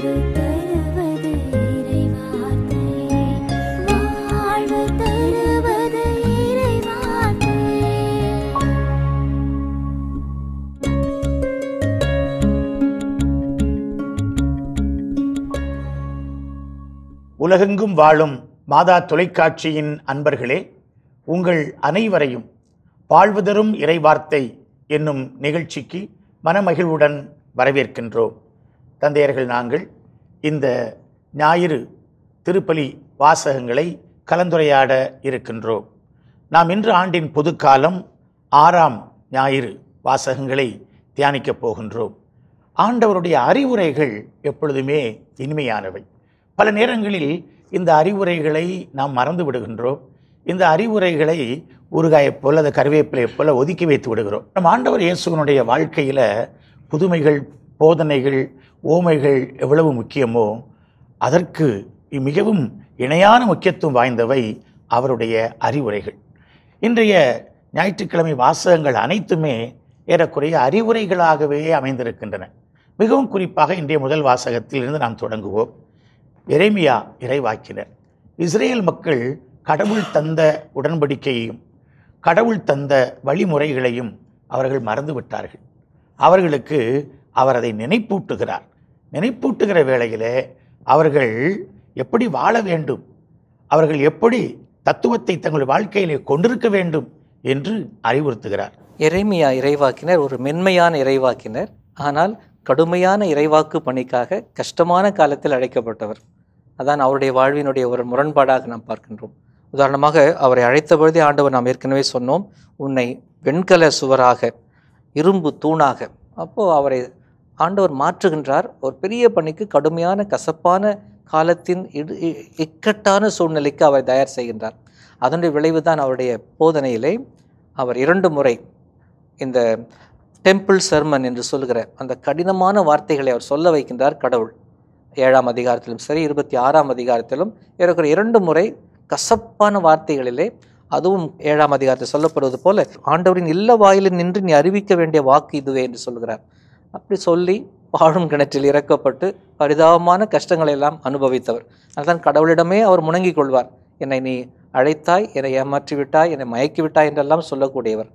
உலகெங்கும் வாழும் மாதா தொலைக்காட்சியின் அன்பர்களே, உங்கள் அனைவரையும் வாழ்வுதரும் இறைவார்த்தை என்னும் நிகழ்ச்சிக்கு மனமகிழ்வுடன் வரவேற்கின்றோம். தந்தையர்கள், நாங்கள் இந்த ஞாயிறு திருப்பலி வாசகங்களை கலந்துரையாட இருக்கின்றோம். நாம் இன்று ஆண்டின் பொதுக்காலம் 6ஆம் ஞாயிறு வாசகங்களை தியானிக்கப் போகின்றோம். ஆண்டவருடைய அறிவுரைகள் எப்பொழுதுமே இனிமையானவை. பல நேரங்களில் இந்த அறிவுரைகளை நாம் மறந்து விடுகின்றோம். இந்த அறிவுரைகளை ஊறுகாயைப் போல, அது கருவேப்பிலையைப் போல ஒதுக்கி வைத்து விடுகிறோம். நம் ஆண்டவர் இயேசுவினுடைய வாழ்க்கையில் புதுமைகள், போதனைகள், ஓமைகள் எவ்வளவு முக்கியமோ அதற்கு மிகவும் இணையான முக்கியத்துவம் வாய்ந்தவை அவருடைய அறிவுரைகள். இன்றைய ஞாயிற்றுக்கிழமை வாசகங்கள் அனைத்துமே ஏறக்குறைய அறிவுரைகளாகவே அமைந்திருக்கின்றன. மிகவும் குறிப்பாக இன்றைய முதல் வாசகத்திலிருந்து நாம் தொடங்குவோம். எரேமியா இறைவாக்கினர் இஸ்ரேல் மக்கள் கடவுள் தந்த உடன்படிக்கையையும் கடவுள் தந்த வழிமுறைகளையும் அவர்கள் மறந்துவிட்டார்கள். அவர்களுக்கு அவர் அதை நினைப்பூட்டுகிறார். நினைப்பூட்டுகிற வேளையிலே அவர்கள் எப்படி வாழ வேண்டும், அவர்கள் எப்படி தத்துவத்தை தங்கள் வாழ்க்கையிலே கொண்டிருக்க வேண்டும் என்று அறிவுறுத்துகிறார். எரேமியா இறைவாக்கினர் ஒரு மென்மையான இறைவாக்கினர். ஆனால் கடுமையான இறைவாக்கு பணிக்காக கஷ்டமான காலத்தில் அழைக்கப்பட்டவர். அதான் அவருடைய வாழ்வினுடைய ஒரு முரண்பாடாக நாம் பார்க்கின்றோம். உதாரணமாக அவரை அழைத்த பொழுதே ஆண்டவர், நாம் ஏற்கனவே சொன்னோம், உன்னை வெண்கல சுவராக, இரும்பு தூணாக. அப்போது அவரை ஆண்டவர் மாற்றுகின்றார். ஒரு பெரிய பணிக்கு, கடுமையான கசப்பான காலத்தின் இக்கட்டான சூழ்நிலைக்கு அவரை தயார் செய்கின்றார். அதனுடைய விளைவு தான் அவருடைய போதனையிலே அவர் 2 முறை இந்த டெம்பிள் சர்மன் என்று சொல்லுகிற அந்த கடினமான வார்த்தைகளை அவர் சொல்ல வைக்கின்றார். கடவுள் 7ஆம் அதிகாரத்திலும் சரி, 26ஆம் அதிகாரத்திலும் ஏறக்குறைய 2 முறை கசப்பான வார்த்தைகளிலே, அதுவும் 7ஆம் அதிகாரத்தில் சொல்லப்படுவது போல, ஆண்டவரின் இல்ல வாயிலில் நின்று நீ அறிவிக்க வேண்டிய வாக்கு இதுவே என்று சொல்கிறார். அப்படி சொல்லி பாழும் கிணற்றில் இறக்கப்பட்டு பரிதாபமான கஷ்டங்களை எல்லாம் அனுபவித்தவர். அதுதான் கடவுளிடமே அவர் முணங்கிக் கொள்வார். என்னை நீ அழைத்தாய், என்னை ஏமாற்றி விட்டாய், என்னை மயக்கி விட்டாய் என்றெல்லாம் சொல்லக்கூடியவர்.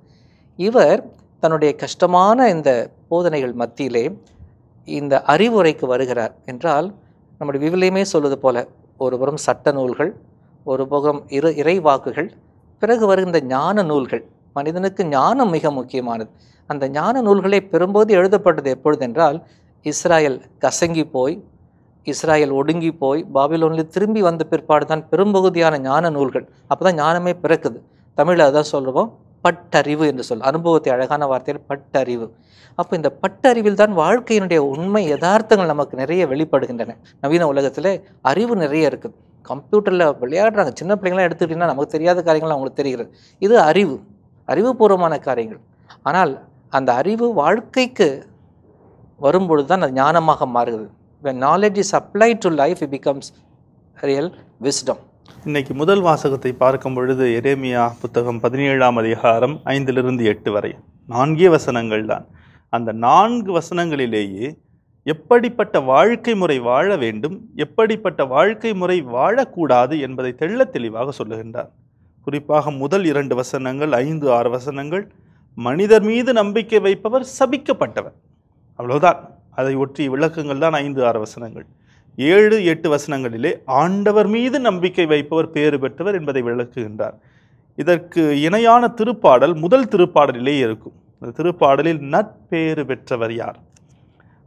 இவர் தன்னுடைய கஷ்டமான இந்த போதனைகள் மத்தியிலே இந்த அறிவுரைக்கு வருகிறார். என்றால் நம்முடைய விவிலியமே சொல்வது போல, ஒரு புறம் சட்ட நூல்கள், ஒரு புறம் இறைவாக்குகள், பிறகு வருகின்ற ஞான நூல்கள். மனிதனுக்கு ஞானம் மிக முக்கியமானது. அந்த ஞான நூல்களை பெரும்போது எழுதப்பட்டது எப்பொழுது என்றால், இஸ்ராயல் கசங்கி போய், இஸ்ராயல் ஒடுங்கி போய் பாபிலோனில் திரும்பி வந்த பிற்பாடு தான் பெரும்பகுதியான ஞான நூல்கள். அப்போ தான் ஞானமே பிறக்குது. தமிழில் அதான் சொல்லுவோம், பட்டறிவு என்று சொல்ல, அனுபவத்தை அழகான வார்த்தையில் பட்டறிவு. அப்போ இந்த பட்டறிவில் தான் வாழ்க்கையினுடைய உண்மை யதார்த்தங்கள் நமக்கு நிறைய வெளிப்படுகின்றன. நவீன உலகத்தில் அறிவு நிறைய இருக்குது. கம்ப்யூட்டரில் விளையாடுறாங்க சின்ன பிள்ளைங்களாம் எடுத்துக்கிட்டிங்கன்னா நமக்கு தெரியாத காரியங்கள் அவங்களுக்கு தெரிகிறது. இது அறிவுபூர்வமான காரியங்கள். ஆனால் அந்த அறிவு வாழ்க்கைக்கு வரும்பொழுது தான் அது ஞானமாக மாறுகிறது. When knowledge is applied to life, it becomes real wisdom. இன்னைக்கு முதல் வாசகத்தை பார்க்கும் பொழுது எரேமியா புத்தகம் 17ஆம் அதிகாரம் 5லிருந்து 8 வரை 4 வசனங்கள் தான். அந்த 4 வசனங்களிலேயே எப்படிப்பட்ட வாழ்க்கை முறை வாழ வேண்டும், எப்படிப்பட்ட வாழ்க்கை முறை வாழக்கூடாது என்பதை தெள்ள தெளிவாக சொல்லுகின்றார். குறிப்பாக முதல் 2 வசனங்கள், 5, 6 வசனங்கள், மனிதர் மீது நம்பிக்கை வைப்பவர் சபிக்கப்பட்டவர், அவ்வளவுதான். அதை ஒற்றி விளக்கங்கள் தான் 5, 6 வசனங்கள். 7, 8 வசனங்களிலே ஆண்டவர் மீது நம்பிக்கை வைப்பவர் பேறு பெற்றவர் என்பதை விளக்குகின்றார். இதற்கு இணையான திருப்பாடல் முதல் திருப்பாடலிலே இருக்கும். அந்த திருப்பாடலில் நற்பேறு பெற்றவர் யார்?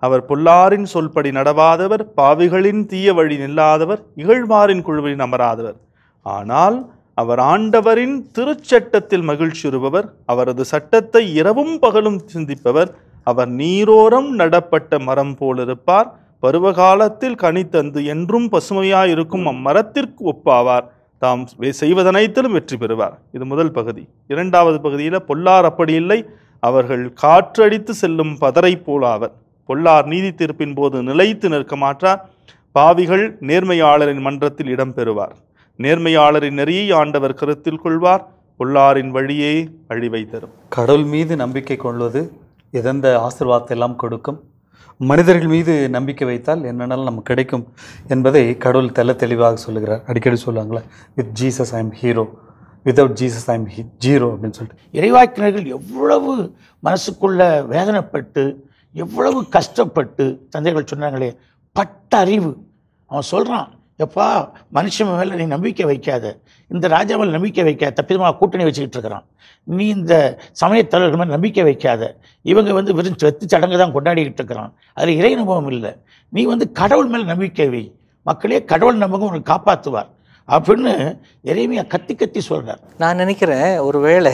அவர் பொல்லாரின் சொல்படி நடவாதவர், பாவிகளின் தீய வழி நில்லாதவர், இகழ்வாரின் குழுவில் அமராதவர். ஆனால் அவர் ஆண்டவரின் திருச்சட்டத்தில் மகிழ்ச்சியுறுபவர், அவரது சட்டத்தை இரவும் பகலும் சிந்திப்பவர். அவர் நீரோரம் நடப்பட்ட மரம் போலிருப்பார், பருவகாலத்தில் கனி தந்து என்றும் பசுமையாயிருக்கும் அம்மரத்திற்கு ஒப்பாவார், தாம் செய்வதனைத்திலும் வெற்றி பெறுவார். இது முதல் பகுதி. 2வது பகுதியில் பொல்லார் அப்படி இல்லை, அவர்கள் காற்றடித்து செல்லும் பதரை போலாவர். பொல்லார் நீதி தீர்ப்பின் போது நிலைத்து நிற்க மாட்டார், பாவிகள் நேர்மையாளரின் மன்றத்தில் இடம் பெறுவார். நேர்மையாளரின் நெறியை ஆண்டவர் கருத்தில் கொள்வார், பொல்லாரின் வழியே அழிவை தரும். கடவுள் மீது நம்பிக்கை கொள்வது எதெந்த ஆசீர்வாதத்தை எல்லாம் கொடுக்கும். மனிதர்கள் மீது நம்பிக்கை வைத்தால் என்னென்னாலும் நமக்கு கிடைக்கும் என்பதை கடவுள் தெளிவாக சொல்லுகிறார். அடிக்கடி சொல்லுவாங்களே, with Jesus I am hero, without Jesus I am zero அப்படின்னு சொல்லிட்டு. இறைவாக்கினர்கள் எவ்வளவு மனசுக்குள்ள வேதனைப்பட்டு எவ்வளவு கஷ்டப்பட்டு தந்தைகள் சொன்னாங்களே, பட்டறிவு. அவன் சொல்கிறான், எப்பா மனுஷன் மேலே நீ நம்பிக்கை வைக்காத, இந்த ராஜா மேலே நம்பிக்கை வைக்காத, தப்பிதமாக கூட்டணி வச்சுக்கிட்டு இருக்கிறான். நீ இந்த சமயத்தலைவர்கள் மேலே நம்பிக்கை வைக்காத, இவங்க வெறும் வெத்து சடங்கு தான் கொண்டாடிக்கிட்டு இருக்கிறான், அதில் இறை அனுபவம் இல்லை. நீ கடவுள் மேலே நம்பிக்கை வை, மக்களே கடவுள் நம்பகம் உனக்கு காப்பாற்றுவார் அப்படின்னு எரேமியா கத்தி கத்தி சொல்கிறார். நான் நினைக்கிறேன் ஒருவேளை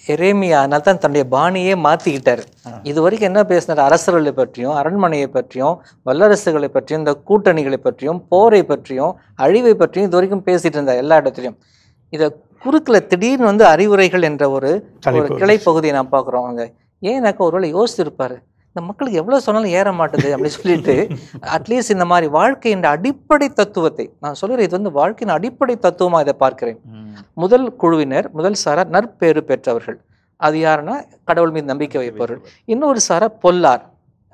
எரேமியானால் தான் தன்னுடைய பாணியே மாற்றிக்கிட்டார். இது வரைக்கும் என்ன பேசினார்? அரசர்களை பற்றியும், அரண்மனையை பற்றியும், வல்லரசுகளை பற்றியும், இந்த கூட்டணிகளை பற்றியும், போரை பற்றியும், அழிவை பற்றியும் இது வரைக்கும் பேசிட்டு இருந்தார் எல்லா இடத்துலையும். இதை குறுக்கில் திடீர்னு அறிவுரைகள் என்ற ஒரு கிளை பகுதியை நான் பார்க்குறோம். அங்கே ஏன்னாக்கா ஒருவேளை யோசிச்சிருப்பாரு, இந்த மக்களுக்கு எவ்வளோ சொன்னாலும் ஏற மாட்டுது அப்படின்னு சொல்லிட்டு அட்லீஸ்ட் இந்த மாதிரி வாழ்க்கையின் அடிப்படை தத்துவத்தை நான் சொல்கிறேன். இது வாழ்க்கையின் அடிப்படை தத்துவமாக இதை பார்க்கிறேன். முதல் குழுவினர், முதல் சாரார் நற்பேறு பெற்றவர்கள். அது யாருன்னா கடவுள் மீது நம்பிக்கை வைப்பவர்கள். இன்னொரு சாரார் பொல்லார்.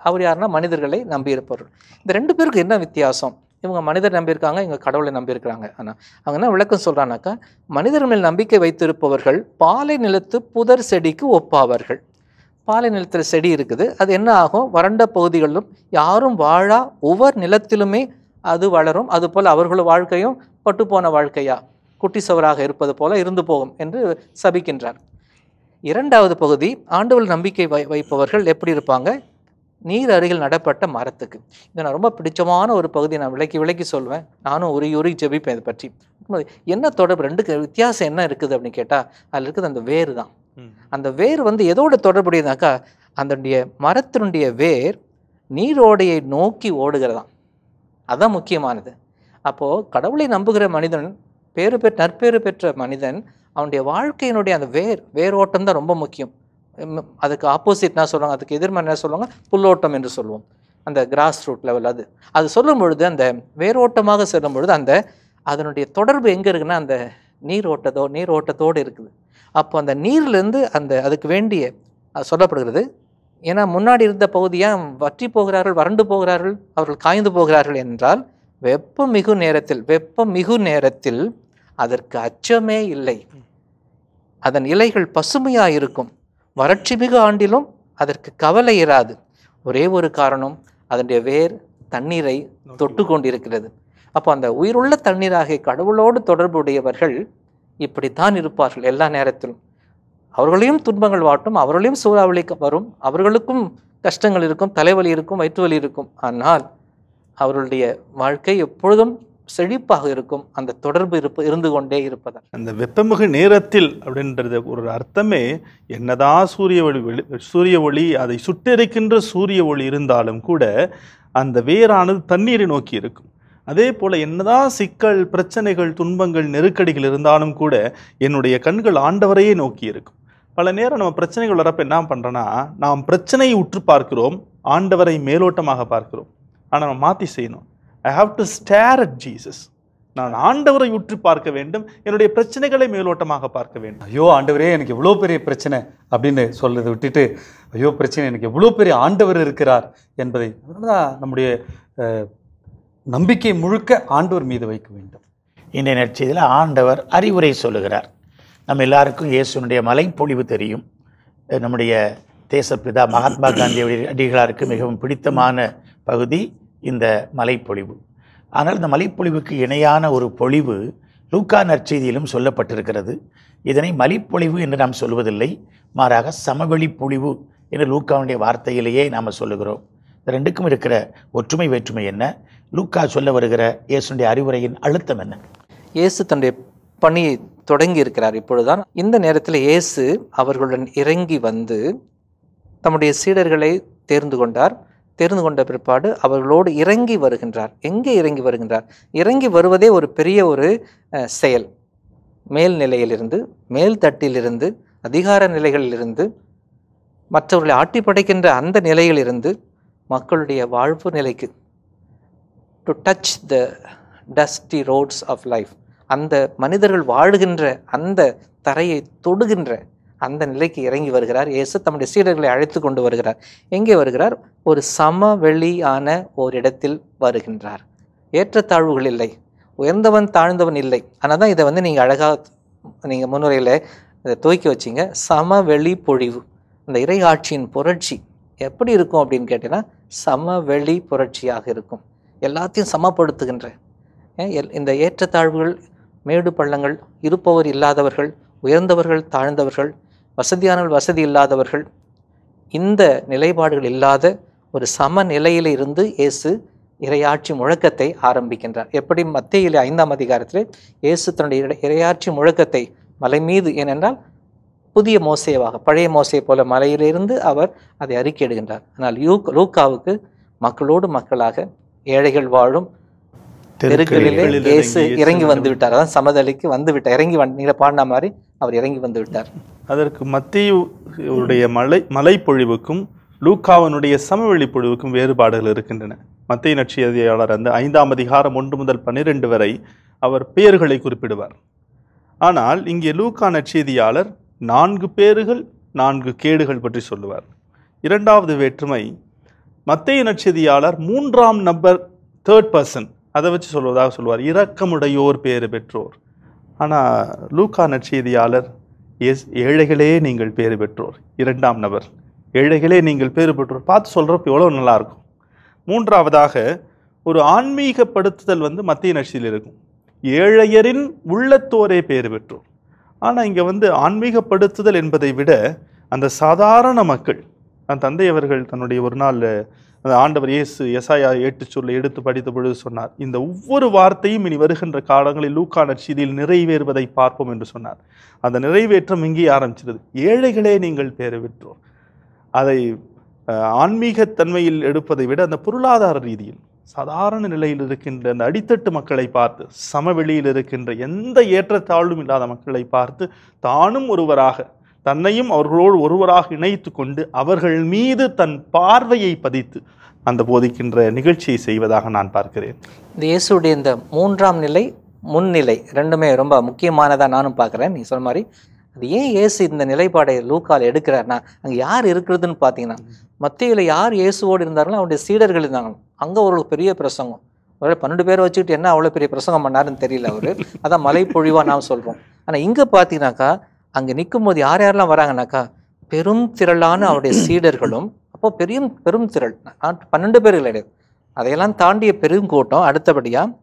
அவர் யாருன்னா மனிதர்களை நம்பியிருப்பவர்கள். இந்த ரெண்டு பேருக்கு என்ன வித்தியாசம்? இவங்க மனிதர் நம்பியிருக்காங்க, இவங்க கடவுளை நம்பியிருக்கிறாங்க. ஆனால் அவங்க என்ன விளக்கம் சொல்கிறானாக்கா, மனிதர் மேல் நம்பிக்கை வைத்திருப்பவர்கள் பாலை நிலத்து புதர் செடிக்கு ஒப்பாவார்கள். பாலை நிலத்தில் செடி இருக்குது, அது என்ன ஆகும்? வறண்ட பகுதிகளிலும் யாரும் வாழா ஒவ்வொரு நிலத்திலுமே அது வளரும். அதுபோல் அவர்கள் வாழ்க்கையும் பட்டுப்போன வாழ்க்கையா குட்டி சவராக இருப்பது போல இருந்து போகும் என்று சபிக்கின்றார். இரண்டாவது பகுதி, ஆண்டவர் நம்பிக்கை வைப்பவர்கள் எப்படி இருப்பாங்க? நீர் அருகில் நடப்பட்ட மரத்துக்கு. இதை நான் ரொம்ப பிடிச்சமான ஒரு பகுதி, நான் விளக்கி சொல்வேன். நானும் உரி ஜெபிப்பேன். இதை பற்றி என்ன தொடர்பு, ரெண்டுக்கு வித்தியாசம் என்ன இருக்குது அப்படின்னு கேட்டால், அதில் இருக்குது அந்த வேர் தான். அந்த வேர் எதோட தொடர்புடையதாக்கா, அதனுடைய மரத்தினுடைய வேர் நீரோடையை நோக்கி ஓடுகிறதாம். அதுதான் முக்கியமானது. அப்போது கடவுளை நம்புகிற மனிதன், நற்பேறு பெற்ற மனிதன், அவனுடைய வாழ்க்கையினுடைய அந்த வேரோட்டம் தான் ரொம்ப முக்கியம். அதுக்கு ஆப்போசிட் என்ன சொல்லுவாங்க, அதுக்கு எதிர்மறை என்ன சொல்லுவாங்க? புல்லோட்டம் என்று சொல்லுவோம். அந்த கிராஸ் ரூட் லெவல். அது சொல்லும் பொழுது, அந்த வேரோட்டமாக செல்லும் பொழுது அதனுடைய தொடர்பு எங்கே இருக்குன்னா, அந்த நீரோட்டத்தோடு இருக்குது. அப்போ அந்த நீர்லேருந்து அதுக்கு வேண்டிய சொல்லப்படுகிறது. ஏன்னா முன்னாடி இருந்த பகுதியாக வற்றி போகிறார்கள், வறண்டு போகிறார்கள், அவர்கள் காய்ந்து போகிறார்கள் என்றால், வெப்பம் மிகு நேரத்தில் அதற்கு அச்சமே இல்லை. அதன் இலைகள் பசுமையாக இருக்கும். வறட்சி மிகு ஆண்டிலும் அதற்கு கவலை இராது. ஒரே ஒரு காரணம், அதனுடைய வேர் தண்ணீரை தொட்டு கொண்டிருக்கிறது. அப்போ அந்த உயிருள்ள தண்ணீராக கடவுளோடு தொடர்புடையவர்கள் இப்படித்தான் இருப்பார்கள் எல்லா நேரத்திலும். அவர்களையும் துன்பங்கள் வாட்டும், அவர்களையும் சூறாவளி வரும், அவர்களுக்கும் கஷ்டங்கள் இருக்கும், தலைவலி இருக்கும், வயிற்று வலி இருக்கும். ஆனால் அவர்களுடைய வாழ்க்கை எப்பொழுதும் செழிப்பாக இருக்கும். அந்த தொடர்பு இருந்து கொண்டே இருப்பதால். அந்த வெப்பமிகு நேரத்தில் அப்படின்றது ஒரு அர்த்தமே, என்னதான் சூரிய ஒளி அதை சுட்டெரிக்கின்ற சூரிய ஒளி இருந்தாலும் கூட அந்த வேரானது தண்ணீரை நோக்கி இருக்கும். அதே போல் என்னதான் சிக்கல், பிரச்சனைகள், துன்பங்கள், நெருக்கடிகள் இருந்தாலும் கூட என்னுடைய கண்கள் ஆண்டவரையே நோக்கி இருக்கும். பல நேரம் நம்ம பிரச்சனைகள் வரப்ப என்ன பண்ணுறோன்னா, நாம் பிரச்சனையை உற்று பார்க்கிறோம், ஆண்டவரை மேலோட்டமாக பார்க்கிறோம். ஆனால் நம்ம மாற்றி செய்யணும். I have to stare at Jesus. நான் ஆண்டவரை உற்று பார்க்க வேண்டும், என்னுடைய பிரச்சனைகளை மேலோட்டமாக பார்க்க வேண்டும். ஐயோ ஆண்டவரே எனக்கு எவ்வளோ பெரிய பிரச்சனை அப்படின்னு சொல்றதை விட்டுட்டு, ஐயோ பிரச்சனை எனக்கு எவ்வளோ பெரிய ஆண்டவர் இருக்கிறார் என்பதை, அதனால நம்முடைய நம்பிக்கை முழுக்க ஆண்டவர் மீது வைக்க வேண்டும். இன்றைய நற்செய்தியில் ஆண்டவர் அறிவுரை சொல்லுகிறார். நம்ம எல்லாருக்கும் இயேசுனுடைய மலைப்பொழிவு தெரியும். நம்முடைய தேசப்பிதா மகாத்மா காந்தியுடைய அடிகளாருக்கு மிகவும் பிடித்தமான பகுதி இந்த மலைப்பொழிவு. ஆனால் இந்த மலைப்பொழிவுக்கு இணையான ஒரு பொழிவு லூக்கா நற்செய்தியிலும் சொல்லப்பட்டிருக்கிறது. இதனை மலைப்பொழிவு என்று நாம் சொல்வதில்லை, மாறாக சமவெளி பொழிவு என்று லூக்காவுடைய வார்த்தையிலேயே நாம் சொல்லுகிறோம். இந்த ரெண்டுக்கும் இருக்கிற ஒற்றுமை வேற்றுமை என்ன? லூக்கா சொல்ல வருகிற இயேசுடைய அறிவுரையின் அழுத்தம் என்ன? இயேசு தன்னுடைய பணியை தொடங்கி இருக்கிறார். இப்பொழுதுதான் இந்த நேரத்தில் இயேசு அவர்களுடன் இறங்கி வந்து தம்முடைய சீடர்களை தேர்ந்து கொண்ட பிற்பாடு அவர்களோடு இறங்கி வருகின்றார். எங்கே இறங்கி வருகின்றார்? இறங்கி வருவதே ஒரு பெரிய ஒரு செயல். மேல் நிலையிலிருந்து, மேல் தட்டிலிருந்து, அதிகார நிலைகளிலிருந்து, மற்றவர்களை ஆட்டி படைக்கின்ற அந்த நிலையிலிருந்து மக்களுடைய வாழ்வு நிலைக்கு, to touch the dusty roads of life, அந்த மனிதர்கள் வாழுகின்ற அந்த தரையை தொடுகின்ற அந்த நிலைக்கு இறங்கி வருகிறார் இயேசு. தம்முடைய சீடர்களை அழைத்து கொண்டு வருகிறார். எங்கே வருகிறார்? ஒரு சமவெளியான ஒரு இடத்தில் வருகின்றார். ஏற்றத்தாழ்வுகள் இல்லை, உயர்ந்தவன் தாழ்ந்தவன் இல்லை. ஆனால் தான் இதை நீங்கள் அழகாக நீங்கள் முன்னுரையில் இதை துவக்கி வச்சிங்க. சமவெளி பொழிவு, இந்த இறை ஆட்சியின் புரட்சி எப்படி இருக்கும் அப்படின்னு கேட்டீங்கன்னா சமவெளி புரட்சியாக இருக்கும். எல்லாத்தையும் சமப்படுத்துகின்ற இந்த ஏற்றத்தாழ்வுகள், மேடு பள்ளங்கள், இருப்பவர் இல்லாதவர்கள், உயர்ந்தவர்கள் தாழ்ந்தவர்கள், வசதியானவர்கள் வசதி இல்லாதவர்கள், இந்த நிலைப்பாடுகள் இல்லாத ஒரு சமநிலையில் இருந்து இயேசு இறையாட்சி முழக்கத்தை ஆரம்பிக்கின்றார். எப்படி மத்தேயுவிலே 5ஆம் அதிகாரத்தில் இயேசு தன்னுடைய இறையாட்சி முழக்கத்தை மலை மீது, ஏனென்றால் புதிய மோசேவாக, பழைய மோசையை போல மலையிலிருந்து அவர் அதை அறிக்கையிடுகின்றார். ஆனால் லூக்காவுக்கு மக்களோடு மக்களாக ஏழைகள் வாழும் தெருக்களிலே இயேசு இறங்கி வந்து விட்டார். அதான் சமதளிக்கு வந்து விட்டார். நீங்க பாடின மாதிரி அவர் இறங்கி வந்து விட்டார். அதற்கு மத்தேயுடைய மலை பொழிவுக்கும் லூக்காவினுடைய சமவெளி பொழிவுக்கும் வேறுபாடுகள் இருக்கின்றன. மத்தேயு நற்செய்தியாளர் அந்த 5ஆம் அதிகாரம் 1 முதல் 12 வரை அவர் பெயர்களை குறிப்பிடுவார். ஆனால் இங்கே லூக்கா நற்செய்தியாளர் 4 பேர்கள் 4 கேடுகள் பற்றி சொல்லுவார். இரண்டாவது வேற்றுமை, மத்தேயு நற்செய்தியாளர் 3ஆம் நபர், 3rd person, அதை வச்சு சொல்லுவார், இரக்கமுடையோர் பேறு பெற்றோர். ஆனால் லூக்கா நற்செய்தியாளர் ஏழைகளே நீங்கள் பேறு பெற்றோர், 2ஆம் நபர், ஏழைகளே நீங்கள் பேறு பெற்றோர். பார்த்து சொல்கிறப்ப எவ்வளோ நல்லாயிருக்கும். மூன்றாவதாக ஒரு ஆன்மீகப்படுத்துதல் மத்தேயு நற்செய்தியில் இருக்கும், ஏழையரின் உள்ளத்தோரே பேறு பெற்றோர். ஆனால் இங்கே ஆன்மீகப்படுத்துதல் என்பதை விட அந்த சாதாரண மக்கள், தந்தை அவர்கள் தன்னுடைய ஒரு நாள் அந்த ஆண்டவர் இயேசு எசாயா 8 சொல்லை எடுத்து படித்த பொழுது சொன்னார், இந்த ஒவ்வொரு வார்த்தையும் இனி வருகின்ற காலங்களில் லூக்கா நற்செய்தியில் நிறைவேறுவதை பார்ப்போம் என்று சொன்னார். அந்த நிறைவேற்றம் இங்கே ஆரம்பிச்சிருது. ஏழைகளே நீங்கள் பேறு பெற்றோர். அதை ஆன்மீகத்தன்மையில் எடுப்பதை விட அந்த பொருளாதார ரீதியில் சாதாரண நிலையில் இருக்கின்ற அந்த அடித்தட்டு மக்களை பார்த்து, சமவெளியில் இருக்கின்ற எந்த ஏற்றத்தாழ்வும் இல்லாத மக்களை பார்த்து தானும் ஒருவராக, தன்னையும் அவர்களோடு ஒருவராக இணைத்து கொண்டு அவர்கள் மீது தன் பார்வையை பதித்து அந்த போதிக்கின்ற நிகழ்ச்சியை செய்வதாக நான் பார்க்கிறேன். இந்த இயேசுடைய இந்த 3ஆம் நிலை, முன்னிலை ரெண்டுமே ரொம்ப முக்கியமானதாக நானும் பார்க்குறேன். நீ சொன்ன மாதிரி அது ஏன் இயேசு இந்த நிலைப்பாடை லூக்கால் எடுக்கிறார்னா, அங்கே யார் இருக்கிறதுன்னு பார்த்தீங்கன்னா, மத்தேயுல யார் இயேசுவோடு இருந்தார்களோ அவருடைய சீடர்கள் இருந்தாங்க. அங்கே ஒரு பெரிய பிரசங்கம், ஒரு 12 பேரை வச்சுக்கிட்டு என்ன அவ்வளோ பெரிய பிரசங்கம் பண்ணாருன்னு தெரியல அவர். அதான் மலை பொழிவாக நாம் சொல்கிறோம். ஆனால் இங்கே பார்த்தீங்கன்னாக்கா அங்கே நிற்கும்போது யார் யாரெல்லாம் வராங்கனாக்கா பெரும் திரளான அவருடைய சீடர்களும், அப்போ பெரும் திரள் 12 பேர் கிடையாது, அதையெல்லாம் தாண்டிய பெருங்கூட்டம். அடுத்தபடியாக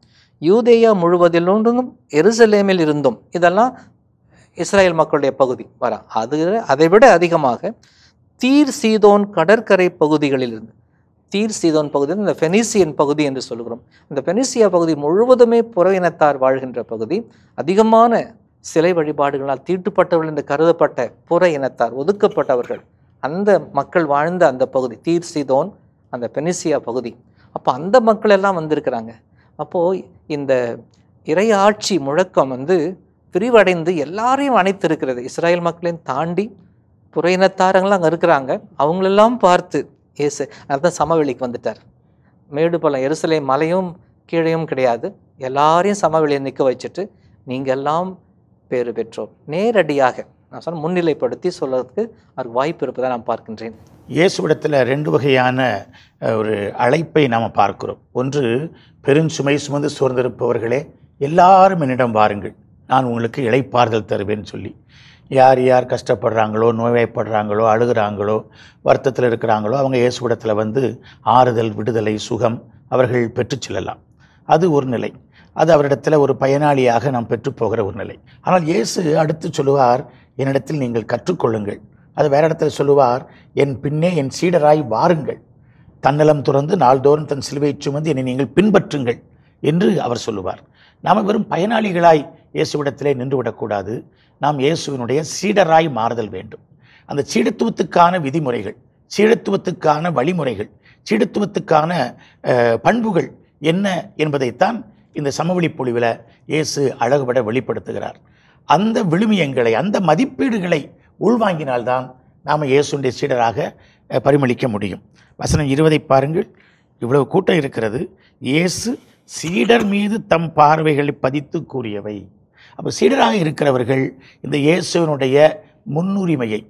யூதேயா முழுவதிலும் எருசலேமில் இருந்தும், இதெல்லாம் இஸ்ரேல் மக்களுடைய பகுதி வரா. அதை விட அதிகமாக தீர் சீதோன் கடற்கரை பகுதிகளிலிருந்து, தீர் சீதோன் பகுதி இந்த பெனிசியன் பகுதி என்று சொல்கிறோம். இந்த பெனிசியா பகுதி முழுவதுமே புற இனத்தார் வாழ்கின்ற பகுதி. அதிகமான சிலை வழிபாடுகளால் தீட்டுப்பட்டவர்கள் என்று கருதப்பட்ட புற இனத்தார், ஒதுக்கப்பட்டவர்கள், அந்த மக்கள் வாழ்ந்த அந்த பகுதி தீர் சீதோன், அந்த பெனிசியா பகுதி. அப்போ அந்த மக்கள் எல்லாம் வந்திருக்கிறாங்க. அப்போது இந்த இறையாட்சி முழக்கம் விரிவடைந்து எல்லாரையும் அணைத்திருக்கிறது. இஸ்ராயல் மக்களையும் தாண்டி புற இனத்தாரங்களாம் அங்கே இருக்கிறாங்க. அவங்களெல்லாம் பார்த்து இயேசு அதுதான் சமவெளிக்கு வந்துட்டார். மேடு பள்ளம், எருசலேம் மலையும் கீழையும் கிடையாது, எல்லாரையும் சமவெளியை நிற்க வச்சுட்டு நீங்கள் எல்லாம் பேறு பெற்றோர். நேரடியாக நான் சொன்ன முன்னிலைப்படுத்தி சொல்றதுக்கு அவருக்கு வாய்ப்பு இருப்பதாக நான் பார்க்கின்றேன். இயேசுவிடத்தில் 2 வகையான ஒரு அழைப்பை நாம் பார்க்கிறோம். ஒன்று, பெருஞ்சுமை சுமந்து சோர்ந்திருப்பவர்களே எல்லாரும் என்னிடம் வாருங்கள், நான் உங்களுக்கு இளைப்பாறுதல் தருவேன்னு சொல்லி, யார் யார் கஷ்டப்படுறாங்களோ, நோய்வாய்ப்படுறாங்களோ, அழுகிறாங்களோ, வருத்தத்தில் இருக்கிறாங்களோ அவங்க இயேசுவிடத்தில் ஆறுதல், விடுதலை, சுகம் அவர்கள் பெற்று செல்லலாம். அது ஒரு நிலை. அது அவரிடத்தில் ஒரு பயனாளியாக நாம் பெற்றுப்போகிற ஒரு நிலை. ஆனால் இயேசு அடுத்து சொல்லுவார், என்னிடத்தில் நீங்கள் கற்றுக்கொள்ளுங்கள். அது வேறு இடத்துல சொல்லுவார், என் பின்னே என் சீடராய் வாருங்கள், தன்னலம் துறந்து நாள்தோறும் தன் சிலுவை சுமந்து என்னை நீங்கள் பின்பற்றுங்கள் என்று அவர் சொல்லுவார். நாம் வெறும் பயனாளிகளாய் இயேசுவிடத்திலே நின்றுவிடக்கூடாது. நாம் இயேசுவினுடைய சீடராய் மாறுதல் வேண்டும். அந்த சீடத்துவத்துக்கான விதிமுறைகள், சீடத்துவத்துக்கான வழிமுறைகள், சீடத்துவத்துக்கான பண்புகள் என்ன என்பதைத்தான் இந்த சமவெளி பொழிவில் இயேசு அழகுபட வெளிப்படுத்துகிறார். அந்த விழுமியங்களை, அந்த மதிப்பீடுகளை உள்வாங்கினால்தான் நாம் இயேசுடைய சீடராக பரிமளிக்க முடியும். வசனம் 20 பாருங்கள். இவ்வளவு கூட்டம் இருக்கிறது, இயேசு சீடர் மீது தம் பார்வைகளை பதித்து கூறியவை. அப்போ சீடராக இருக்கிறவர்கள் இந்த இயேசுவினுடைய முன்னுரிமையை,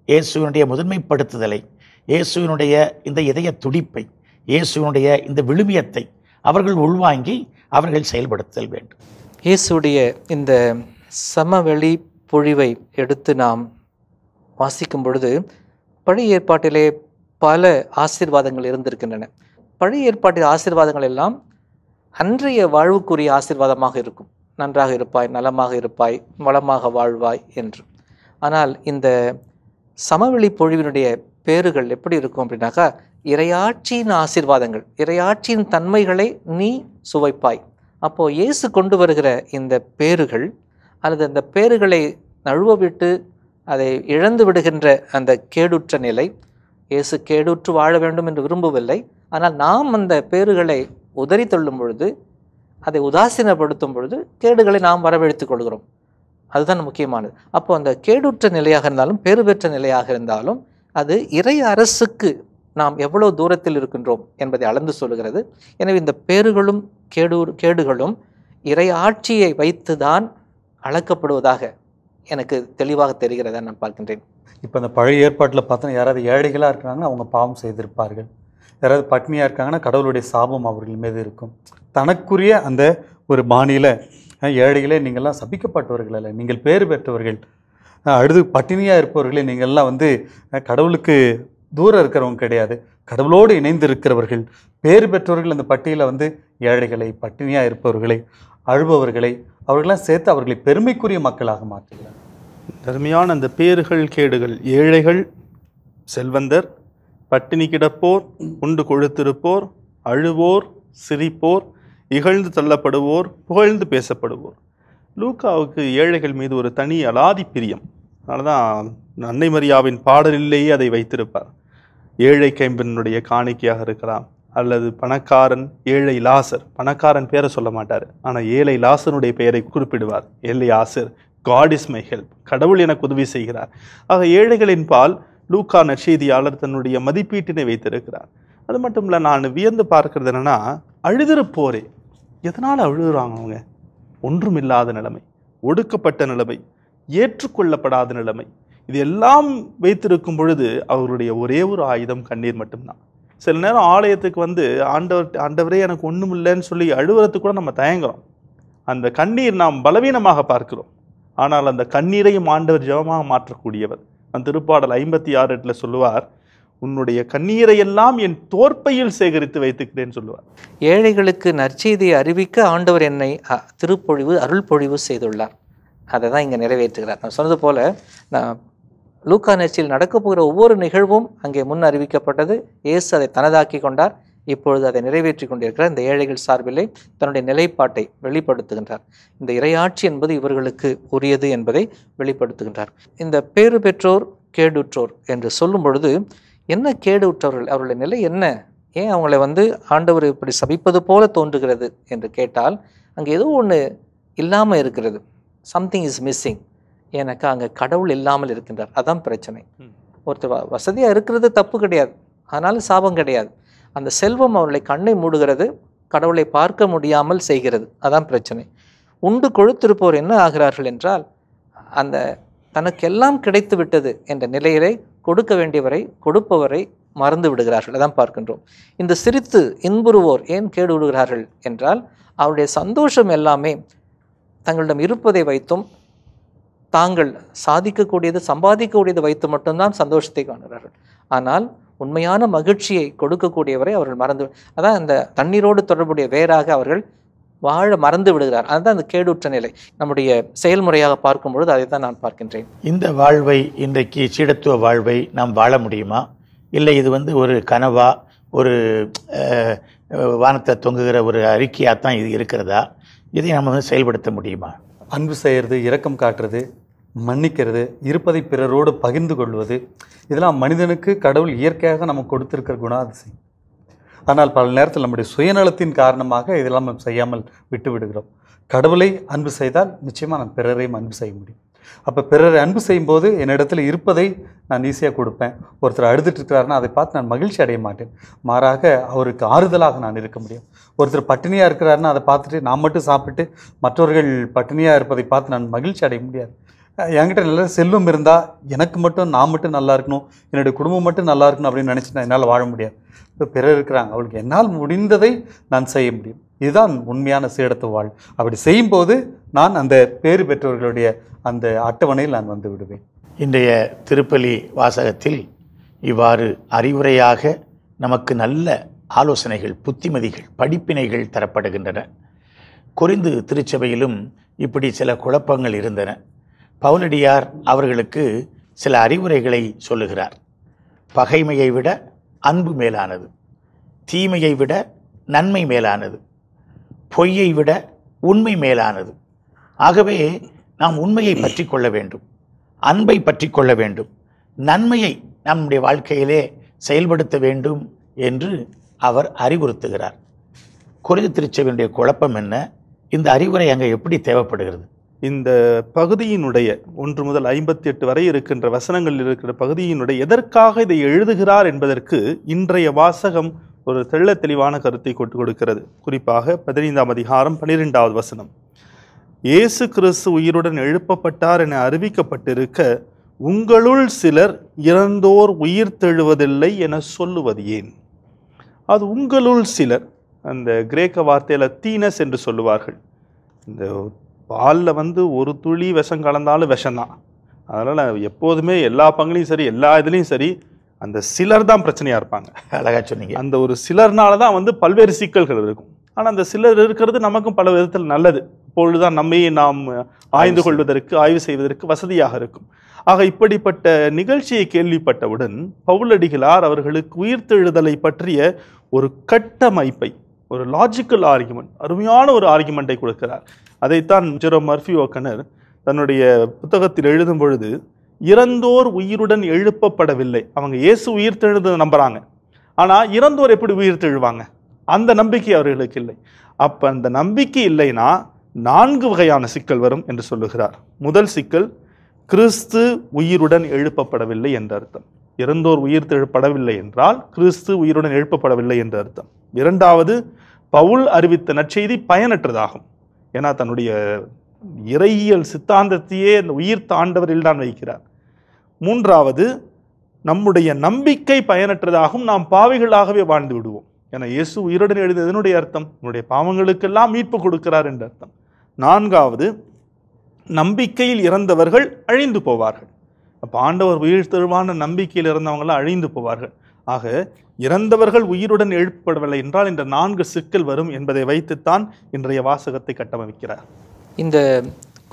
இயேசுவினுடைய முதன்மைப்படுத்துதலை, இயேசுவினுடைய இந்த இதய துடிப்பை, இயேசுவினுடைய இந்த விழுமியத்தை அவர்கள் உள்வாங்கி அவர்கள் செயல்படுத்தல் வேண்டும். இயேசுடைய இந்த சமவெளி பொழிவை எடுத்து நாம் வாசிக்கும் பொழுது பழைய ஏற்பாட்டிலே பல ஆசீர்வாதங்கள் இருந்திருக்கின்றன. பழைய ஏற்பாட்டில் ஆசீர்வாதங்கள் எல்லாம் அன்றைய வாழ்வுக்குரிய ஆசீர்வாதமாக இருக்கும். நன்றாக இருப்பாய், நலமாக இருப்பாய், வளமாக வாழ்வாய் என்று. ஆனால் இந்த சமவெளி பொழிவினுடைய பேறுகள் எப்படி இருக்கும் அப்படின்னாக்கா, இறையாட்சியின் ஆசீர்வாதங்கள், இறையாட்சியின் தன்மைகளை நீ சுவைப்பாய். அப்போது இயேசு கொண்டு வருகிற இந்த பேறுகள் அல்லது அந்த பேறுகளை நழுவ விட்டு அதை இழந்து விடுகின்ற அந்த கேடுற்ற நிலை, இயேசு கேடுற்று வாழ வேண்டும் என்று விரும்பவில்லை. ஆனால் நாம் அந்த பேறுகளை உதறி தள்ளும் பொழுது, அதை உதாசீனப்படுத்தும் பொழுது கேடுகளை நாம் வரவழைத்துக் கொள்கிறோம். அதுதான் முக்கியமானது. அப்போ அந்த கேடுற்ற நிலையாக இருந்தாலும் பேறு பெற்ற நிலையாக இருந்தாலும் அது இறை அரசுக்கு நாம் எவ்வளவு தூரத்தில் இருக்கின்றோம் என்பதை அளந்து சொல்கிறது. எனவே இந்த பேறுகளும் கேடுகளும் இறை ஆட்சியை வைத்துதான் அளக்கப்படுவதாக எனக்கு தெளிவாக தெரிகிறதா நான் பார்க்கின்றேன். இப்போ இந்த பழைய ஏற்பாட்டில் பார்த்தோன்னா, யாராவது ஏழைகளாக இருக்கிறாங்கன்னா அவங்க பாவம் செய்திருப்பார்கள். யாராவது பட்னியாக இருக்காங்கன்னா கடவுளுடைய சாபம் அவர்கள் மீது இருக்கும். தனக்குரிய அந்த ஒரு பாணியில் ஏழைகளே நீங்கள்லாம் சபிக்கப்பட்டவர்கள் அல்ல, நீங்கள் பேறு பெற்றவர்கள், அடுத்து பட்டினியாக இருப்பவர்களே நீங்கள்லாம் கடவுளுக்கு தூரம் இருக்கிறவங்க கிடையாது, கடவுளோடு இணைந்து இருக்கிறவர்கள், பேறு பெற்றவர்கள். அந்த பட்டியலை ஏழைகளை, பட்டினியாக இருப்பவர்களை, அழுபவர்களை அவர்களெல்லாம் சேர்த்து அவர்களை பெருமைக்குரிய மக்களாக மாற்றுகிறார். தர்மையான அந்த பேறுகள் கேடுகள், ஏழைகள், செல்வந்தர், பட்டினி கிடப்போர், உண்டு கொழுத்திருப்போர், அழுவோர், சிரிப்போர், இகழ்ந்து தள்ளப்படுவோர், புகழ்ந்து பேசப்படுவோர். லூக்காவுக்கு ஏழைகள் மீது ஒரு தனி அலாதி பிரியம். அதனால்தான் அன்னை மரியாவின் பாடலிலேயே அதை வைத்திருப்பார். ஏழை கைம்பெண்ணுடைய காணிக்கையாக இருக்கலாம், அல்லது பணக்காரன் ஏழை லாசர், பணக்காரன் பேரை சொல்ல மாட்டார், ஆனால் ஏழை லாசனுடைய பெயரை குறிப்பிடுவார். ஏழை Asar, God is my help, கடவுள் எனக்கு உதவி செய்கிறார். ஆக ஏழைகளின் பால் லூக்கா நற்செய்தியாளர் தன்னுடைய மதிப்பீட்டினை வைத்திருக்கிறார். அது மட்டும் இல்லை, நான் வியந்து பார்க்கறது என்னன்னா, அழுதிருப்போரே எதனால் அழுகுறாங்க? அவங்க ஒன்றுமில்லாத நிலைமை, ஒடுக்கப்பட்ட நிலைமை, ஏற்றுக்கொள்ளப்படாத நிலைமை, இது எல்லாம் வைத்திருக்கும் பொழுது அவர்களுடைய ஒரே ஒரு ஆயுதம் கண்ணீர் மட்டும்தான். சில நேரம் ஆலயத்துக்கு ஆண்டவரே எனக்கு ஒன்றும் இல்லைன்னு சொல்லி அழுவுறதுக்கு கூட நம்ம தயங்குறோம். அந்த கண்ணீர் நாம் பலவீனமாக பார்க்கிறோம். ஆனால் அந்த கண்ணீரையும் ஆண்டவர் ஜெபமாக மாற்றக்கூடியவர். அந்த திருப்பாடல் 56:8 சொல்லுவார், உன்னுடைய கண்ணீரை எல்லாம் என் தோற்பையில் சேகரித்து வைத்துக்கிறேன்னு சொல்லுவார். ஏழைகளுக்கு நற்செய்தியை அறிவிக்க ஆண்டவர் என்னை திருப்பொழிவு அருள் பொழிவு செய்துள்ளார். அதை தான் இங்கே நிறைவேற்றுகிறார். நான் சொன்னது போல, நான் லூக்கா நற்செய்தியில் நடக்கப் போகிற ஒவ்வொரு நிகழ்வும் அங்கே முன் அறிவிக்கப்பட்டது. இயேசு அதை தனதாக்கி கொண்டார். இப்பொழுது அதை நிறைவேற்றி கொண்டிருக்கிறார். இந்த ஏழைகள் சார்பிலே தன்னுடைய நிலைப்பாட்டை வெளிப்படுத்துகின்றார். இந்த இறையாட்சி என்பது இவர்களுக்கு உரியது என்பதை வெளிப்படுத்துகின்றார். இந்த பேறு பெற்றோர் கேடுற்றோர் என்று சொல்லும் பொழுது, என்ன கேடுற்றவர்கள், அவர்களுடைய நிலை என்ன? ஏன் அவங்களை ஆண்டவர் இப்படி சபிப்பது போல தோன்றுகிறது என்று கேட்டால், அங்கே ஏதோ ஒன்று இல்லாமல் இருக்கிறது. Something is missing. ஏன்னாக்கா அங்கே கடவுள் இல்லாமல் இருக்கின்றார். அதான் பிரச்சனை. ஒருத்தர் வசதியாக இருக்கிறது தப்பு கிடையாது, ஆனாலும் சாபம் கிடையாது. அந்த செல்வம் அவர்களை கண்ணை மூடுகிறது, கடவுளை பார்க்க முடியாமல் செய்கிறது. அதான் பிரச்சனை. உண்டு கொழுத்திருப்போர் என்ன ஆகிறார்கள் என்றால், அந்த தனக்கெல்லாம் கிடைத்து விட்டது என்ற நிலையிலே கொடுக்க வேண்டியவரை கொடுப்பவரை மறந்து விடுகிறார்கள். அதான் பார்க்கின்றோம். இந்த சிரித்து இன்புறுவோர் ஏன் கேடு விடுகிறார்கள் என்றால், அவருடைய சந்தோஷம் எல்லாமே தங்களிடம் இருப்பதை வைத்தும் தாங்கள் சாதிக்கக்கூடியது சம்பாதிக்கக்கூடியது வைத்து மட்டும்தான் சந்தோஷத்தை காணுகிறார்கள். ஆனால் உண்மையான மகிழ்ச்சியை கொடுக்கக்கூடியவரை அவர்கள் மறந்து, அதான் அந்த தண்ணீரோடு தொடர்புடைய வேறாக அவர்கள் வாழ மறந்து விடுகிறார். அதுதான் அந்த கேடுற்ற நிலை. நம்முடைய செயல்முறையாக பார்க்கும் பொழுது அதை தான் நான் பார்க்கின்றேன். இந்த வாழ்வை, இன்றைக்கு சீடத்துவ வாழ்வை நாம் வாழ முடியுமா? இல்லை இது ஒரு கனவா, ஒரு வானத்தை தொங்குகிற ஒரு அறிக்கையாக தான் இது இருக்கிறதா? இதை நம்ம செயல்படுத்த முடியுமா? அன்பு செய்கிறது, இரக்கம் காட்டுறது, மன்னிக்கிறது, இருப்பதை பிறரோடு பகிர்ந்து கொள்வது, இதெல்லாம் மனிதனுக்கு கடவுள் இயற்கையாக நமக்கு கொடுத்திருக்கிற குணாதிசயம். ஆனால் பல நேரத்தில் நம்முடைய சுயநலத்தின் காரணமாக இதெல்லாம் நம்ம செய்யாமல் விட்டு விடுகிறோம். கடவுளை அன்பு செய்தால் நிச்சயமாக நான் பிறரையும் அன்பு செய்ய முடியும். அப்போ பிறரை அன்பு செய்யும்போது என்னிடத்தில் இருப்பதை நான் ஈஸியாக கொடுப்பேன். ஒருத்தர் அழுதுட்டு இருக்கிறாருன்னா அதை பார்த்து நான் மகிழ்ச்சி அடைய மாட்டேன், மாறாக அவருக்கு ஆறுதலாக நான் இருக்க முடியும். ஒருத்தர் பட்டினியாக இருக்கிறாருன்னா அதை பார்த்துட்டு நான் மட்டும் சாப்பிட்டு மற்றவர்கள் பட்டினியாக இருப்பதை பார்த்து நான் மகிழ்ச்சி அடைய முடியாது. என்கிட்ட நல்ல செல்வம் இருந்தால் எனக்கு மட்டும் நான் மட்டும் நல்லா இருக்கணும், என்னுடைய குடும்பம் மட்டும் நல்லா இருக்கணும் அப்படின்னு நினச்சி நான் என்னால் வாழ முடியாது. இப்போ பிறர் இருக்கிறாங்க, அவளுக்கு என்னால் முடிந்ததை நான் செய்ய முடியும். இதுதான் உண்மையான சீடத்து வாழ். அப்படி செய்யும்போது நான் அந்த பேறு பெற்றவர்களுடைய அந்த அட்டவணையில் நான் வந்து விடுவேன். இன்றைய திருப்பலி வாசகத்தில் இவ்வாறு அறிவுரையாக நமக்கு நல்ல ஆலோசனைகள், புத்திமதிகள், படிப்பினைகள் தரப்படுகின்றன. கொரிந்து திருச்சபையிலும் இப்படி சில குழப்பங்கள் இருந்தன. பவுலடியார் அவர்களுக்கு சில அறிவுரைகளை சொல்லுகிறார். பகைமையை விட அன்பு மேலானது, தீமையை விட நன்மை மேலானது, பொய்யை விட உண்மை மேலானது. ஆகவே நாம் உண்மையை பற்றி கொள்ள வேண்டும், அன்பை பற்றி கொள்ள வேண்டும், நன்மையை நம்முடைய வாழ்க்கையிலே செயல்படுத்த வேண்டும் என்று அவர் அறிவுறுத்துகிறார். கொரிந்து திருச்சபையினுடைய குழப்பம் என்ன? இந்த அறிவுரை அங்கே எப்படி தேவைப்படுகிறது? இந்த பகுதியினுடைய 1 முதல் 58 வரை இருக்கின்ற வசனங்களில் இருக்கிற பகுதியினுடைய எதற்காக இதை எழுதுகிறார் என்பதற்கு இன்றைய வாசகம் ஒரு தெள்ள தெளிவான கருத்தை கொடுக்கிறது. குறிப்பாக 15ஆம் அதிகாரம் 12வது வசனம், இயேசு கிறிஸ்து உயிருடன் எழுப்பப்பட்டார் என அறிவிக்கப்பட்டிருக்க உங்களுள் சிலர் இறந்தோர் உயிர் தெழுவதில்லை என சொல்லுவது ஏன்? அது உங்களுள் சிலர், அந்த கிரேக்க வார்த்தையில் தீனஸ் என்று சொல்லுவார்கள். இந்த பாலில் ஒரு துளி விஷம் கலந்தாலும் விஷம்தான். அதனால் எப்போதுமே எல்லா பங்குலையும் சரி, எல்லா இதுலேயும் சரி, அந்த சிலர் தான் பிரச்சனையாக இருப்பாங்க. அழகா சொன்னீங்க. அந்த ஒரு சிலர்னால தான் பல்வேறு சிக்கல்கள் இருக்கும். ஆனால் அந்த சிலர் இருக்கிறது நமக்கும் பல விதத்தில் நல்லது. இப்பொழுதுதான் நம்மையே நாம் ஆய்ந்து கொள்வதற்கு, ஆய்வு செய்வதற்கு வசதியாக இருக்கும். ஆக இப்படிப்பட்ட நிகழ்ச்சியை கேள்விப்பட்டவுடன் பவுலடிகளார் அவர்களுக்கு உயிர்த்தெழுதலை பற்றிய ஒரு கட்டமைப்பை, ஒரு லாஜிக்கல் ஆர்குமெண்ட், அருமையான ஒரு ஆர்குமெண்ட்டை கொடுக்கிறார். அதைத்தான் ஜெரோம் மர்ஃபி ஓக்கனர் தன்னுடைய புத்தகத்தில் எழுதும் பொழுது, இறந்தோர் உயிருடன் எழுப்பப்படவில்லை. அவங்க இயேசு உயிர்த்தெழுத நம்புறாங்க, ஆனால் இறந்தோர் எப்படி உயிர்த்தெழுவாங்க? அந்த நம்பிக்கை அவர்களுக்கு இல்லை. அப்போ அந்த நம்பிக்கை இல்லைன்னா 4 வகையான சிக்கல் வரும் என்று சொல்லுகிறார். முதல் சிக்கல், கிறிஸ்து உயிருடன் எழுப்பப்படவில்லை என்ற அர்த்தம். இறந்தோர் உயிர்த்தெழுப்படவில்லை என்றால் கிறிஸ்து உயிருடன் எழுப்பப்படவில்லை என்ற அர்த்தம். இரண்டாவது, பவுல் அறிவித்த நற்செய்தி பயனற்றதாகும். ஏன்னா தன்னுடைய இறையியல் சித்தாந்தத்தையே அந்த உயிர்த்த ஆண்டவரில் தான் வைக்கிறார். மூன்றாவது, நம்முடைய நம்பிக்கை பயனற்றதாகும், நாம் பாவிகளாகவே வாழ்ந்து விடுவோம். ஏன்னா இயேசு உயிருடன் எழுதியதனுடைய அர்த்தம் நம்முடைய பாவங்களுக்கெல்லாம் மீட்பு கொடுக்கிறார் என்ற அர்த்தம். நான்காவது, நம்பிக்கையில் இறந்தவர்கள் அழிந்து போவார்கள். அப்போ ஆண்டவர் உயிர்த்தெழுவான நம்பிக்கையில் இறந்தவங்களாம் அழிந்து போவார்கள். ஆக இறந்தவர்கள் உயிருடன் எழுப்பப்படவில்லை என்றால் இந்த 4 சிக்கல் வரும் என்பதை வைத்துத்தான் இன்றைய வாசகத்தை கட்டமைக்கிறார். இந்த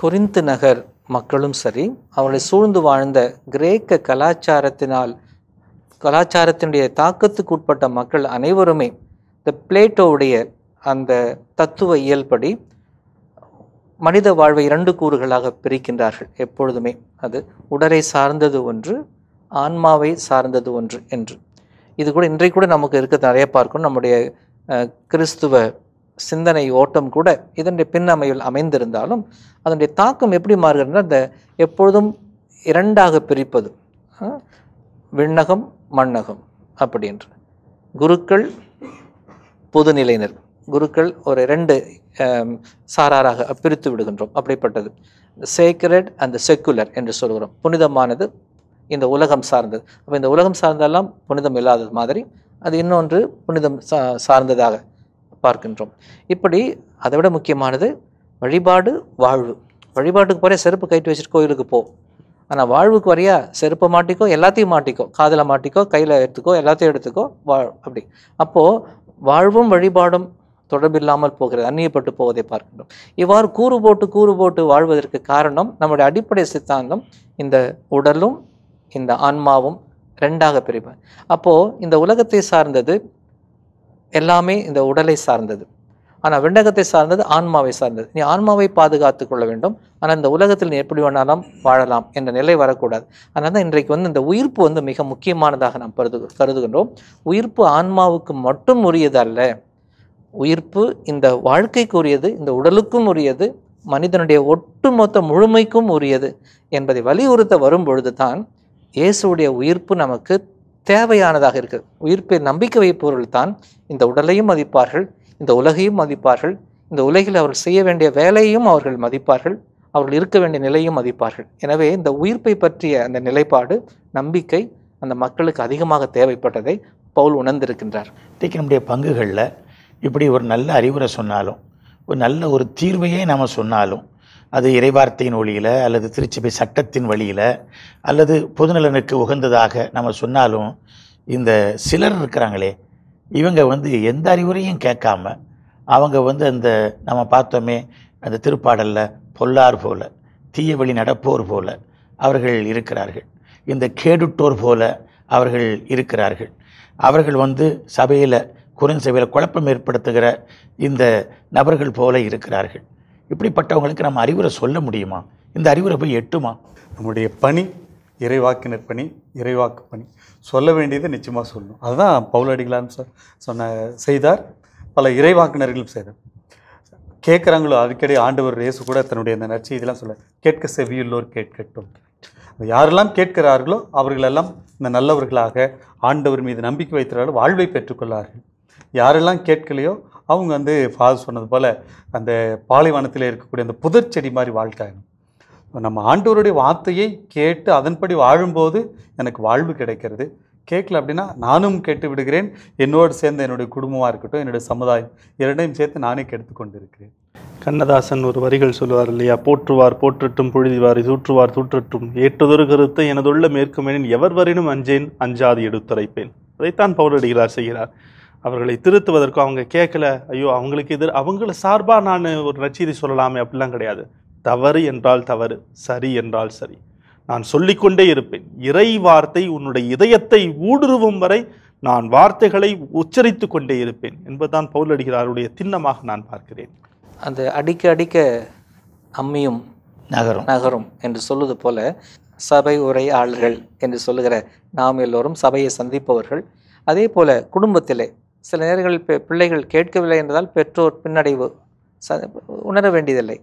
கொரிந்து நகர் மக்களும் சரி, அவர்களை சூழ்ந்து வாழ்ந்த கிரேக்க கலாச்சாரத்தினுடைய தாக்கத்துக்கு உட்பட்ட மக்கள் அனைவருமே இந்த பிளேட்டோவுடைய அந்த தத்துவ இயல்படி மனித வாழ்வை 2 கூறுகளாக பிரிக்கின்றார்கள் எப்பொழுதுமே. அது உடலை சார்ந்தது ஒன்று, ஆன்மாவை சார்ந்தது ஒன்று என்று. இது கூட இன்றைக்கு கூட நமக்கு இருக்க நிறைய பார்க்கணும். நம்முடைய கிறிஸ்துவ சிந்தனை ஓட்டம் கூட இதனுடைய பின்னமையில் அமைந்திருந்தாலும் அதனுடைய தாக்கம் எப்படி மாறுகிறதுனா, இந்த எப்பொழுதும் 2ஆக பிரிப்பது, விண்ணகம் மண்ணகம் அப்படின்ற குருக்கள் பொதுநிலையினர், குருக்கள் ஒரு 2 சாராராக பிரித்து விடுகின்றோம். அப்படிப்பட்டது சேக்ரெட் அண்ட் செக்குலர் என்று சொல்கிறோம். புனிதமானது இந்த உலகம் சார்ந்தது. அப்போ இந்த உலகம் சார்ந்தெல்லாம் புனிதம் இல்லாதது மாதிரி அது இன்னொன்று புனிதம் சார்ந்ததாக பார்க்கின்றோம். இப்படி அதை விட முக்கியமானது வழிபாடு, வாழ்வு. வழிபாட்டுக்கு போகிற செருப்பு கைட்டு வச்சுட்டு கோயிலுக்கு போ, ஆனால் வாழ்வுக்கு வரையா செருப்பை மாட்டிக்கோ, எல்லாத்தையும் மாட்டிக்கோ, காதில் மாட்டிக்கோ, கையில் எடுத்துக்கோ, எல்லாத்தையும் எடுத்துக்கோ, அப்படி. அப்போது வாழ்வும் வழிபாடும் தொடர்பில்லாமல் போகிறது, அந்நியப்பட்டு போவதை பார்க்கின்றோம். இவ்வாறு கூறு போட்டு வாழ்வதற்கு காரணம் நம்முடைய அடிப்படை சித்தாந்தம் இந்த உடலும் இந்த ஆன்மாவும் 2ஆக பிரிப்பேன். அப்போது இந்த உலகத்தை சார்ந்தது எல்லாமே இந்த உடலை சார்ந்தது, ஆனால் விண்ணகத்தை சார்ந்தது ஆன்மாவை சார்ந்தது. நீ ஆன்மாவை பாதுகாத்து கொள்ள வேண்டும், ஆனால் இந்த உலகத்தில் நீ எப்படி வேணாலும் வாழலாம் என்ற நிலை வரக்கூடாது. அதனால தான் இன்றைக்கு இந்த உயிர்ப்பு மிக முக்கியமானதாக நாம் கருதுகின்றோம். உயிர்ப்பு ஆன்மாவுக்கு மட்டும் உரியது அல்ல, உயிர்ப்பு இந்த வாழ்க்கைக்கு உரியது, இந்த உடலுக்கும் உரியது, மனிதனுடைய ஒட்டுமொத்த முழுமைக்கும் உரியது என்பதை வலியுறுத்த வரும் பொழுது தான் இயேசுடைய உயிர்ப்பு நமக்கு தேவையானதாக இருக்குது. உயிர்ப்பை நம்பிக்கை வைப்பவர்கள் தான் இந்த உடலையும் மதிப்பார்கள், இந்த உலகையும் மதிப்பார்கள், இந்த உலகில் அவர்கள் செய்ய வேண்டிய வேலையையும் அவர்கள் மதிப்பார்கள், அவர்கள் இருக்க வேண்டிய நிலையும் மதிப்பார்கள். எனவே இந்த உயிர்ப்பை பற்றிய அந்த நிலைப்பாடு, நம்பிக்கை அந்த மக்களுக்கு அதிகமாக தேவைப்பட்டதை பவுல் உணர்ந்திருக்கின்றார். இன்றைக்கு நம்முடைய பங்குகளில் இப்படி ஒரு நல்ல அறிவுரை சொன்னாலும், ஒரு நல்ல ஒரு தீர்வையே நாம் சொன்னாலும், அது இறைவார்த்தையின் வழியில் அல்லது திருச்சபை சட்டத்தின் வழியில் அல்லது பொதுநலனுக்கு உகந்ததாக நம்ம சொன்னாலும், இந்த சிலர் இருக்கிறாங்களே, இவங்க எந்த அறிவுரையும் கேட்காம அவங்க அந்த நம்ம பார்த்தோமே அந்த திருப்பாடலில் பொல்லார் போல, தீய வழி நடப்போர் போல அவர்கள் இருக்கிறார்கள். இந்த கேடுட்டோர் போல அவர்கள் இருக்கிறார்கள். அவர்கள் சபையில், குறைந்த சபையில் குழப்பம் ஏற்படுத்துகிற இந்த நபர்கள் போல இருக்கிறார்கள். இப்படிப்பட்டவங்களுக்கு நம்ம அறிவுரை சொல்ல முடியுமா? இந்த அறிவுரை போய் எட்டுமா? நம்முடைய பணி இறைவாக்கினர் பணி, இறைவாக்கு பணி. சொல்ல வேண்டியதை நிச்சயமாக சொல்லணும். அதுதான் பவுலடிகளார் செய்தார், பல இறைவாக்கினர்களும் செய்தார். கேட்குறாங்களோ அடிக்கடி ஆண்டவர் இயேசு கூட தன்னுடைய இந்த நற்செய்தியெல்லாம் சொல்ல, கேட்க செவியுள்ளோர் கேட்கட்டும். யாரெல்லாம் கேட்கிறார்களோ அவர்களெல்லாம் இந்த நல்லவர்களாக ஆண்டவர் மீது நம்பிக்கை வைத்திருந்தாலும் வாழ்வை பெற்றுக்கொள்ளார்கள். யாரெல்லாம் கேட்கலையோ அவங்க ஃபாதர் சொன்னது போல் அந்த பாலைவனத்தில் இருக்கக்கூடிய அந்த புதர் செடி மாதிரி வாழ்க்கையாகும். நம்ம ஆண்டவருடைய வார்த்தையை கேட்டு அதன்படி வாழும்போது எனக்கு வாழ்வு கிடைக்கிறது. கேட்கல அப்படின்னா நானும் கேட்டு விடுகிறேன், என்னோடு சேர்ந்த என்னுடைய குடும்பமாக இருக்கட்டும், என்னுடைய சமுதாயம், இரண்டையும் சேர்த்து நானே கெடுத்து கொண்டு இருக்கிறேன். கண்ணதாசன் ஒரு வரிகள் சொல்லுவார் இல்லையா, போற்றுவார் போற்றட்டும் பொழுதிவார் தூற்றுவார் தூற்றட்டும், ஏற்றதொரு கருத்தை எனதுள்ள மேற்குமேனின் எவர் வரினும் அஞ்சேன் அஞ்சாது எடுத்துரைப்பேன். அதைத்தான் பவுலடிகளார் செய்கிறார். அவர்களை திருத்துவதற்கும் அவங்க கேட்கல, ஐயோ அவங்களுக்கு அவங்கள சார்பாக நான் ஒரு நற்செய்தி சொல்லலாமே அப்படிலாம் கிடையாது. தவறு என்றால் தவறு, சரி என்றால் சரி, நான் சொல்லிக்கொண்டே இருப்பேன். இறை வார்த்தை உன்னுடைய இதயத்தை ஊடுருவும் வரை நான் வார்த்தைகளை உச்சரித்து கொண்டே இருப்பேன் என்பதுதான் பவுலடிகளாருடைய திண்ணமாக நான் பார்க்கிறேன். அந்த அடிக்க அடிக்க அம்மியும் நகரும் என்று சொல்லுவது போல, சபை உரையாளர்கள் என்று சொல்லுகிற நாம் எல்லோரும் சபையை சந்திப்பவர்கள். அதே போல குடும்பத்திலே சில நேரங்களில் பிள்ளைகள் கேட்கவில்லை என்றதால் பெற்றோர் பின்னடைவு உணர வேண்டியதில்லை.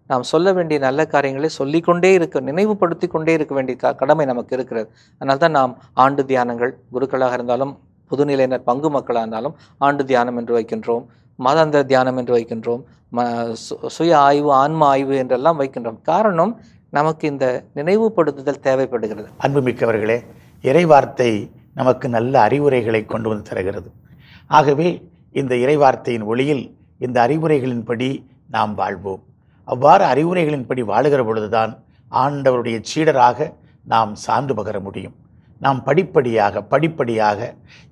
நாம் சொல்ல வேண்டிய நல்ல காரியங்களை சொல்லிக்கொண்டே நினைவுபடுத்தி கொண்டே இருக்க வேண்டிய கடமை நமக்கு இருக்கிறது. அதனால்தான் நாம் ஆண்டு தியானங்கள், குருக்களாக இருந்தாலும் புதுநிலையினர் பங்கு மக்களாக இருந்தாலும் ஆண்டு தியானம் என்று வைக்கின்றோம், மாதாந்திர தியானம் என்று வைக்கின்றோம், சுய ஆய்வு, ஆன்ம ஆய்வு என்றெல்லாம் வைக்கின்றோம். காரணம், நமக்கு இந்த நினைவுபடுத்துதல் தேவைப்படுகிறது. அன்புமிக்கவர்களே, இறைவார்த்தை நமக்கு நல்ல அறிவுரைகளை கொண்டு வந்து தருகிறது. ஆகவே இந்த இறைவார்த்தையின் ஒளியில் இந்த அறிவுரைகளின்படி நாம் வாழ்வோம். அவ்வாறு அறிவுரைகளின்படி வாழுகிற பொழுதுதான் ஆண்டவருடைய சீடராக நாம் சான்று பகர முடியும். நாம் படிப்படியாக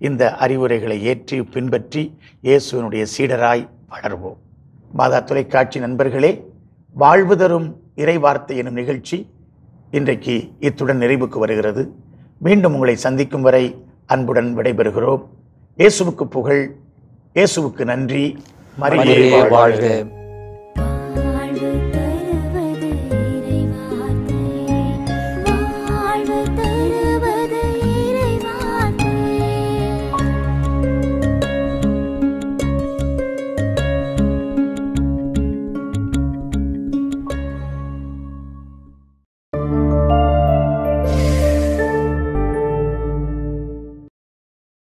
இந்த அறிவுரைகளை ஏற்றி பின்பற்றி இயேசுவினுடைய சீடராய் வளர்வோம். மாதா தொலைக்காட்சி நண்பர்களே, வாழ்வு தரும் இறைவார்த்தை எனும் நிகழ்ச்சி இன்றைக்கு இத்துடன் நிறைவுக்கு வருகிறது. மீண்டும் உங்களை சந்திக்கும் வரை அன்புடன் விடைபெறுகிறோம். இயேசுவுக்கு புகழ், இயேசுவுக்கு நன்றி. மரியே வாழ்க.